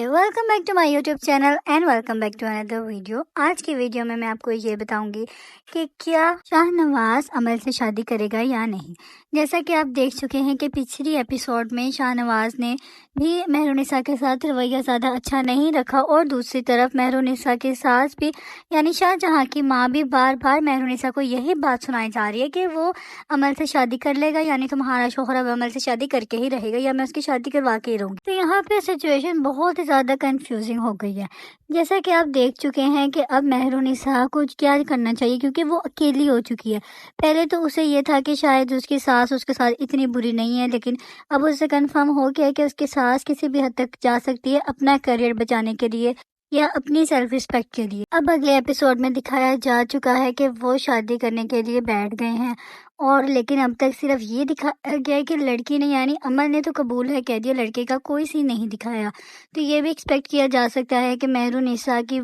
Welcome back to my YouTube channel and welcome back to another video. आज की video में मैं आपको ये बताऊंगी कि क्या शाहनवाज अमल से शादी करेगा या नहीं। जैसा कि आप देख चुके हैं कि पिछली एपिसोड में शाहनवाज ने भी मेहरुनिसा के साथ रवैया ज़्यादा अच्छा नहीं रखा और दूसरी तरफ मेहरुनिसा के साथ भी यानी शाहजहां की माँ भी बार बार मेहरुनिसा को यही बात सुनाई जा रही है कि वो अमल से शादी कर लेगा, यानी तुम्हारा शोहर अब अमल से शादी करके ही रहेगा या मैं उसकी शादी करवा के ही रहूंगी। तो यहाँ पे सिचुएशन बहुत ही ज़्यादा कंफ्यूजिंग हो गई है। जैसा कि आप देख चुके हैं कि अब मेहरुनिसा को क्या करना चाहिए, क्योंकि वो अकेली हो चुकी है। पहले तो उसे ये था कि शायद उसकी सास उसके साथ इतनी बुरी नहीं है, लेकिन अब उससे कंफर्म हो गया है कि उसकी सास किसी भी हद तक जा सकती है अपना करियर बचाने के लिए या अपनी सेल्फ रिस्पेक्ट के लिए। अब अगले एपिसोड में दिखाया जा चुका है कि वो शादी करने के लिए बैठ गए हैं, और लेकिन अब तक सिर्फ ये दिखाया गया है कि लड़की ने यानी अमल ने तो कबूल है कह दिया, लड़के का कोई सीन नहीं दिखाया। तो ये भी एक्सपेक्ट किया जा सकता है कि मेहरुनिसा की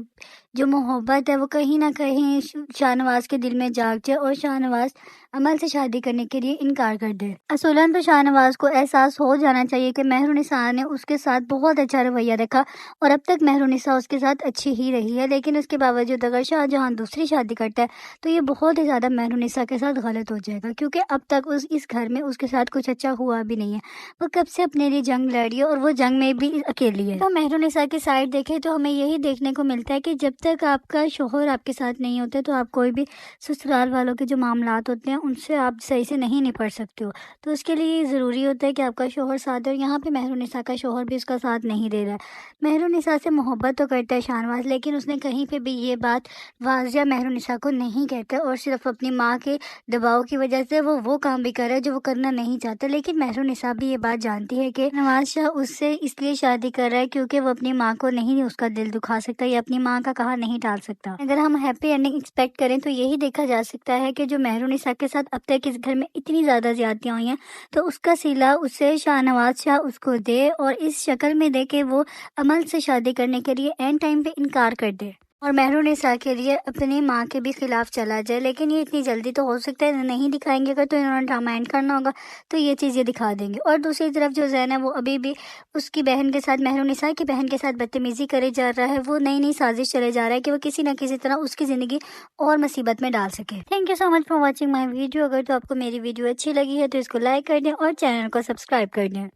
जो मोहब्बत है वो कहीं ना कहीं शाहनवाज के दिल में जाग जाए और शाहनवाज अमल से शादी करने के लिए इनकार कर दे। असूलन तो शाहनवाज को एहसास हो जाना चाहिए कि मेहरुनिसा ने उसके साथ बहुत अच्छा रवैया रखा और अब तक मेहरुनिसा उसके साथ अच्छी ही रही है, लेकिन उसके बावजूद अगर शाहजहां दूसरी शादी करता है तो ये बहुत ही ज़्यादा मेहरुनिसा के साथ गलत हो जाएगा, क्योंकि अब तक इस घर में उसके साथ कुछ अच्छा हुआ भी नहीं है। वो कब से अपने लिए जंग लड़ी है और वो जंग में भी अकेली है। तो मेहरुनिसा की साइड देखें तो हमें यही देखने को मिलता है कि जब तक आपका शोहर आपके साथ नहीं होता तो आप कोई भी ससुराल वालों के जो मामलात होते हैं उनसे आप सही से नहीं निपट सकते हो। तो उसके लिए ज़रूरी होता है कि आपका शोहर साथ है, और यहाँ पे मेहरुनिसा का शोहर भी उसका साथ नहीं दे रहा है। मेहरुनिसा से मोहब्बत तो करता है शाहनवाज, लेकिन उसने कहीं पे भी ये बात वाजिया मेहरुनिसा को नहीं कहता और सिर्फ अपनी माँ के दबाव की वजह से वो काम भी कर रहा है जो वो करना नहीं चाहता। लेकिन मेहरुनिसा भी ये बात जानती है कि नवाज शाह उससे इसलिए शादी कर रहा है क्योंकि वो अपनी माँ को नहीं उसका दिल दुखा सकता या अपनी माँ का कहा नहीं टाल सकता। अगर हम हैप्पी एंडिंग एक्सपेक्ट करें तो यही देखा जा सकता है कि जो मेहरुनिसा के साथ अब तक इस घर में इतनी ज़्यादा ज्यादतियाँ हुई हैं तो उसका सिला उसे शाहनवाज शाह उसको दे और इस शक्ल में दे के वो अमल से शादी करने के लिए एंड टाइम पे इनकार कर दे और मेहरुनिसा के लिए अपनी माँ के भी खिलाफ चला जाए। लेकिन ये इतनी जल्दी तो हो सकता है नहीं दिखाएंगे, अगर तो इन्होंने ड्रामा एंड करना होगा तो ये चीज़ ये दिखा देंगे। और दूसरी तरफ जो ज़ैन है वो अभी भी उसकी बहन के साथ मेहरुनिसा की बहन के साथ बदतमीजी करे जा रहा है। वो नई नई साजिश चले जा रहा है कि वो किसी ना किसी तरह उसकी ज़िंदगी और मुसीबत में डाल सके। Thank you so much for watching my video. अगर तो आपको मेरी वीडियो अच्छी लगी है तो इसको लाइक कर दें और चैनल को सब्सक्राइब कर दें।